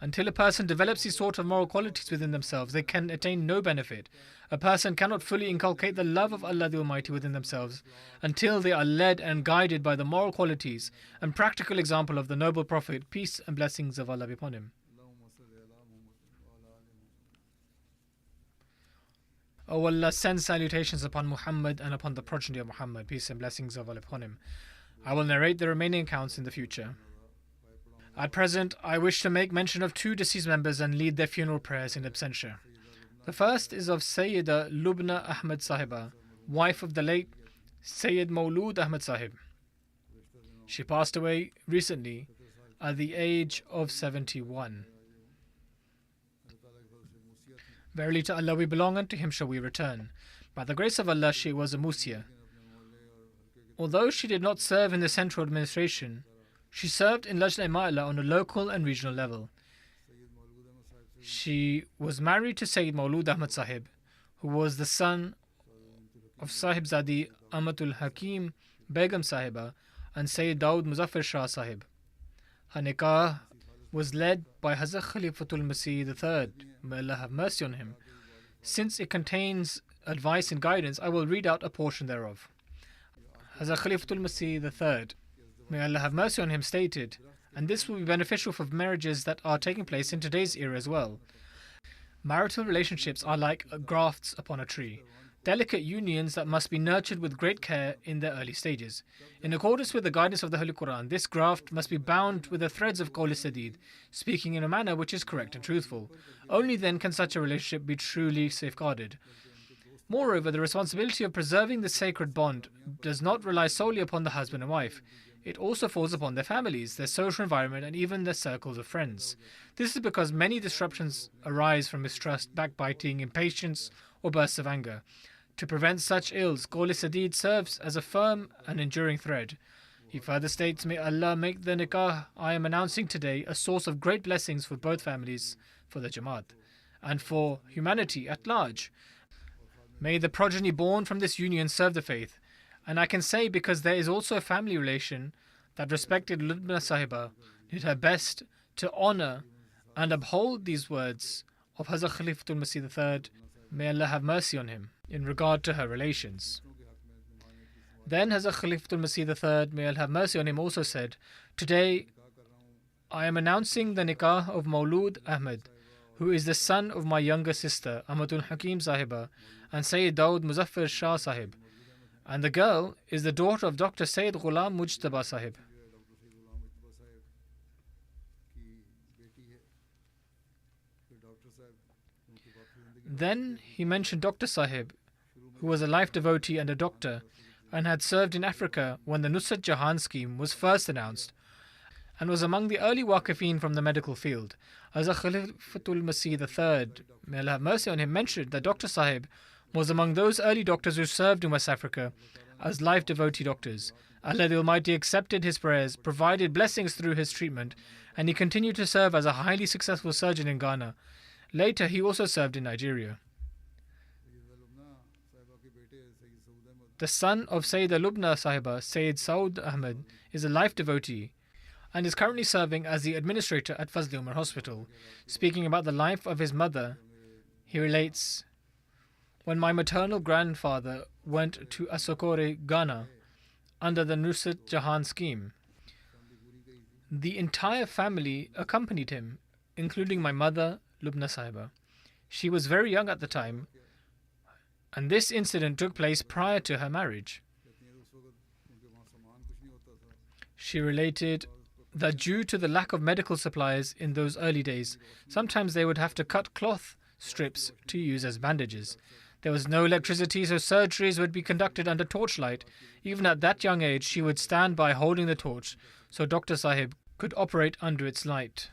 Until a person develops these sort of moral qualities within themselves, they can attain no benefit. A person cannot fully inculcate the love of Allah the Almighty within themselves until they are led and guided by the moral qualities and practical example of the noble Prophet, peace and blessings of Allah be upon him. O Allah, send salutations upon Muhammad and upon the progeny of Muhammad, peace and blessings of Allah upon him. I will narrate the remaining accounts in the future. At present, I wish to make mention of two deceased members and lead their funeral prayers in absentia. The first is of Sayyida Lubna Ahmed Sahiba, wife of the late Sayyid Maulud Ahmed Sahib. She passed away recently at the age of 71. Verily to Allah we belong, and to Him shall we return. By the grace of Allah, she was a Musia. Although she did not serve in the central administration, she served in Lajna Ma'ala on a local and regional level. She was married to Sayyid Maulud Ahmad Sahib, who was the son of Sahibzadi Amatul Hakim Begum Sahiba and Sayyid Daud Muzaffar Shah Sahib. Her nikah was led by Hazrat Khalifatul Masih III, may Allah have mercy on him. Since it contains advice and guidance, I will read out a portion thereof. Hazrat Khalifatul Masih III, may Allah have mercy on him, stated, and this will be beneficial for marriages that are taking place in today's era as well. Marital relationships are like grafts upon a tree, delicate unions that must be nurtured with great care in their early stages. In accordance with the guidance of the Holy Quran, this graft must be bound with the threads of Qawl Sadid, speaking in a manner which is correct and truthful. Only then can such a relationship be truly safeguarded. Moreover, the responsibility of preserving the sacred bond does not rely solely upon the husband and wife. It also falls upon their families, their social environment, and even their circles of friends. This is because many disruptions arise from mistrust, backbiting, impatience, or bursts of anger. To prevent such ills, Qawl Sadid serves as a firm and enduring thread. He further states, may Allah make the nikah I am announcing today a source of great blessings for both families, for the Jamaat, and for humanity at large. May the progeny born from this union serve the faith. And I can say, because there is also a family relation, that respected Lubna Sahiba did her best to honor and uphold these words of Hazrat Khalifatul Masih III, may Allah have mercy on him, in regard to her relations. Then Hazrat Khalifatul Masih III, may Allah have mercy on him, also said, today I am announcing the nikah of Maulud Ahmed, who is the son of my younger sister Amatul Hakim Sahiba and Sayyid Daud Muzaffar Shah Sahib, and the girl is the daughter of Dr. Sayyid Ghulam Mujtaba Sahib. Then he mentioned Dr. Sahib, who was a life devotee and a doctor, and had served in Africa when the Nusrat Jahan scheme was first announced, and was among the early Waqifin from the medical field. Hazrat Khalifatul Masih III, may Allah have mercy on him, mentioned that Dr. Sahib was among those early doctors who served in West Africa as life devotee doctors. Allah the Almighty accepted his prayers, provided blessings through his treatment, and he continued to serve as a highly successful surgeon in Ghana. Later, he also served in Nigeria. The son of Sayyida Lubna Sahiba, Sayyid Saud Ahmed, is a life devotee and is currently serving as the administrator at Fazli Umar Hospital. Speaking about the life of his mother, he relates, when my maternal grandfather went to Asokore, Ghana, under the Nusrat Jahan scheme, the entire family accompanied him, including my mother, Lubna Sahiba. She was very young at the time, and this incident took place prior to her marriage. She related that due to the lack of medical supplies in those early days, sometimes they would have to cut cloth strips to use as bandages. There was no electricity, so surgeries would be conducted under torchlight. Even at that young age, she would stand by holding the torch so Dr. Sahib could operate under its light.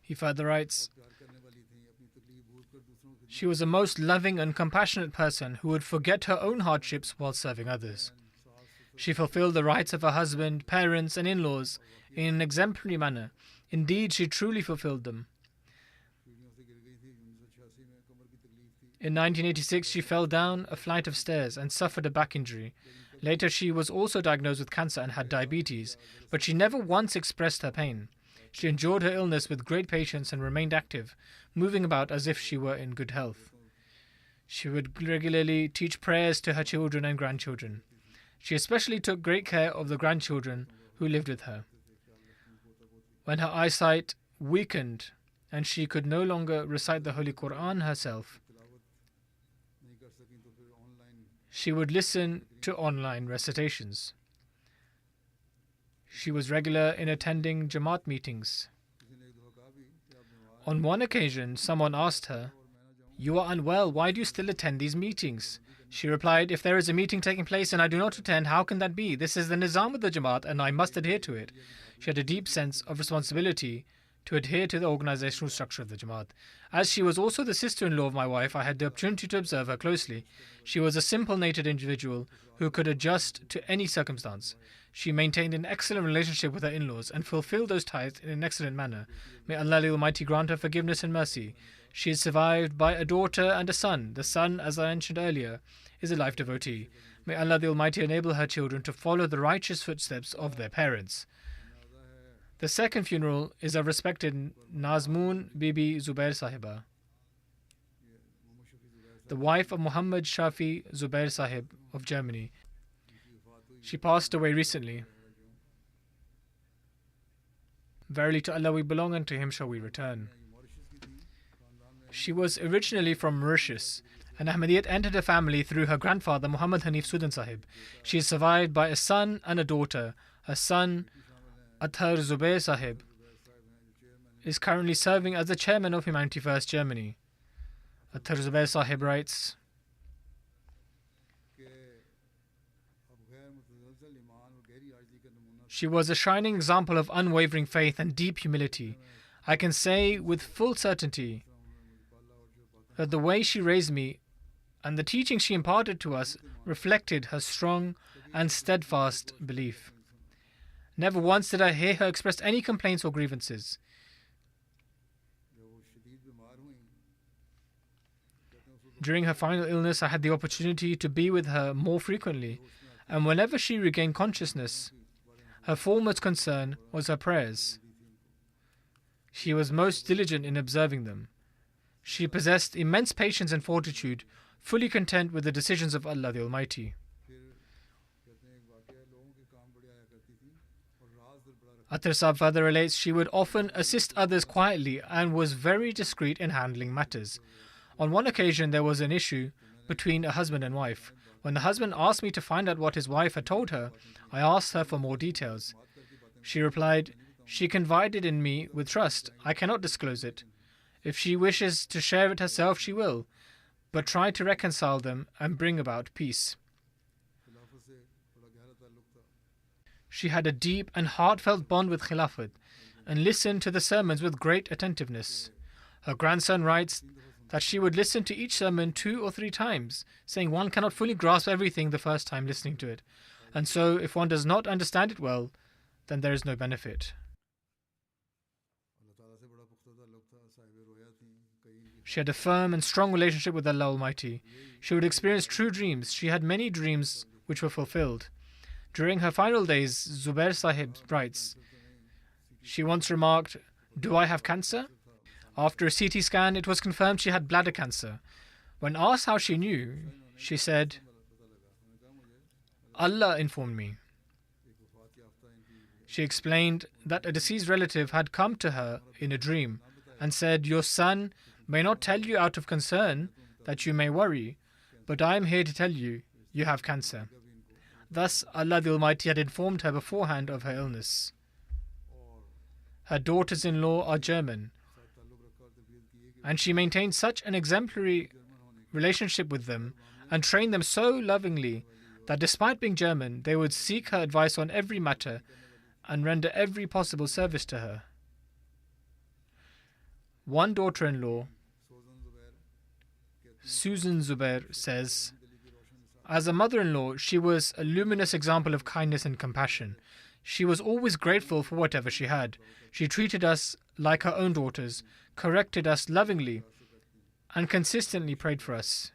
He further writes, she was a most loving and compassionate person who would forget her own hardships while serving others. She fulfilled the rights of her husband, parents, and in-laws in an exemplary manner. Indeed, she truly fulfilled them. In 1986, she fell down a flight of stairs and suffered a back injury. Later, she was also diagnosed with cancer and had diabetes, but she never once expressed her pain. She endured her illness with great patience and remained active, moving about as if she were in good health. She would regularly teach prayers to her children and grandchildren. She especially took great care of the grandchildren who lived with her. When her eyesight weakened and she could no longer recite the Holy Quran herself, she would listen to online recitations. She was regular in attending Jamaat meetings. On one occasion, someone asked her, "You are unwell, why do you still attend these meetings?" She replied, "If there is a meeting taking place and I do not attend, how can that be? This is the nizam of the Jamaat and I must adhere to it." She had a deep sense of responsibility to adhere to the organizational structure of the Jamaat. As she was also the sister-in-law of my wife, I had the opportunity to observe her closely. She was a simple-natured individual who could adjust to any circumstance. She maintained an excellent relationship with her in-laws and fulfilled those ties in an excellent manner. May Allah the Almighty grant her forgiveness and mercy. She is survived by a daughter and a son. The son, as I mentioned earlier, is a life devotee. May Allah the Almighty enable her children to follow the righteous footsteps of their parents. The second funeral is of respected Nazmoon Bibi Zubair Sahiba, the wife of Muhammad Shafi Zubair Sahib of Germany. She passed away recently. Verily to Allah we belong and to Him shall we return. She was originally from Mauritius, and Ahmadiyyat entered her family through her grandfather Muhammad Hanif Sudan Sahib. She is survived by a son and a daughter. Her son, Athar Zubair Sahib, is currently serving as the chairman of Humanity First Germany. Athar Zubair Sahib writes, "She was a shining example of unwavering faith and deep humility. I can say with full certainty that the way she raised me and the teaching she imparted to us reflected her strong and steadfast belief. Never once did I hear her express any complaints or grievances. During her final illness, I had the opportunity to be with her more frequently, and whenever she regained consciousness, her foremost concern was her prayers. She was most diligent in observing them. She possessed immense patience and fortitude, fully content with the decisions of Allah the Almighty." Athar Sahib further relates, she would often assist others quietly and was very discreet in handling matters. On one occasion, there was an issue between a husband and wife. When the husband asked me to find out what his wife had told her, I asked her for more details. She replied, "She confided in me with trust. I cannot disclose it. If she wishes to share it herself, she will, but try to reconcile them and bring about peace." She had a deep and heartfelt bond with Khilafat and listened to the sermons with great attentiveness. Her grandson writes that she would listen to each sermon 2 or 3 times, saying one cannot fully grasp everything the first time listening to it, and so if one does not understand it well, then there is no benefit. She had a firm and strong relationship with Allah Almighty. She would experience true dreams. She had many dreams which were fulfilled. During her final days, Zubair Sahib writes, she once remarked, "Do I have cancer?" After a CT scan, it was confirmed she had bladder cancer. When asked how she knew, she said, "Allah informed me." She explained that a deceased relative had come to her in a dream and said, "Your son may not tell you out of concern that you may worry, but I am here to tell you, you have cancer." Thus, Allah the Almighty had informed her beforehand of her illness. Her daughters-in-law are German, and she maintained such an exemplary relationship with them and trained them so lovingly that despite being German, they would seek her advice on every matter and render every possible service to her. One daughter-in-law, Susan Zubair, says, "As a mother-in-law, she was a luminous example of kindness and compassion. She was always grateful for whatever she had. She treated us like her own daughters, corrected us lovingly, and consistently prayed for us."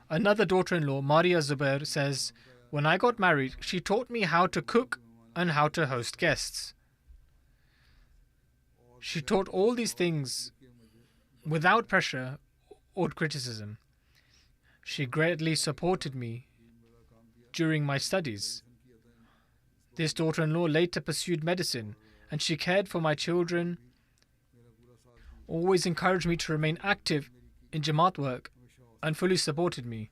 Another daughter-in-law, Maria Zubair, says, "When I got married, she taught me how to cook and how to host guests. She taught all these things without pressure or criticism. She greatly supported me during my studies. This daughter-in-law later pursued medicine, and she cared for my children, always encouraged me to remain active in Jamaat work, and fully supported me.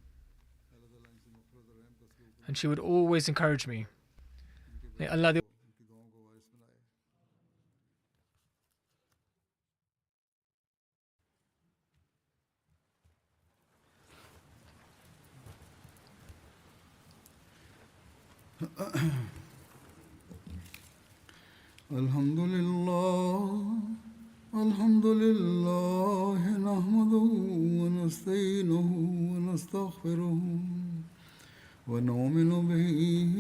And she would always encourage me. May Allah الحمد لله نحمده ونستعينه ونستغفره ونؤمن به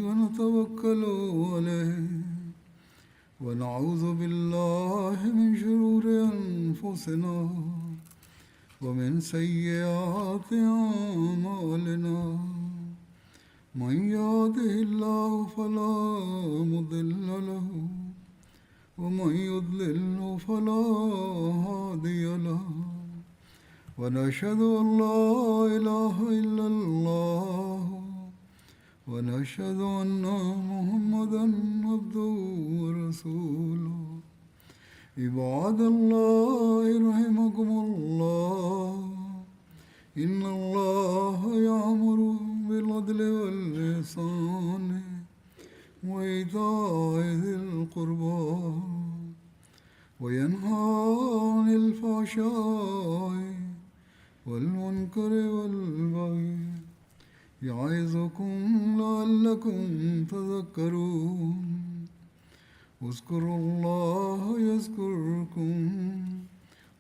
ونتوكل عليه ونعوذ بالله من شرور أنفسنا ومن سيئات أعمالنا من يهده الله فلا مضل له ومن يضلل فلا هادي له ونشهد أن لا إله إلا الله ونشهد أن محمدا عبده ورسوله عباد الله رحمكم الله إن الله يأمر بالعدل والإحسان وإيتاء ذي القربى وينهى عن الفحشاء والمنكر والبغي يعظكم لعلكم تذكرون اذكروا الله يذكركم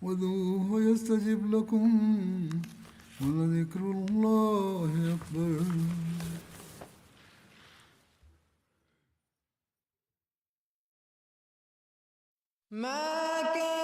وادعوه يستجب لكم ولذكر الله أكبر. ما كان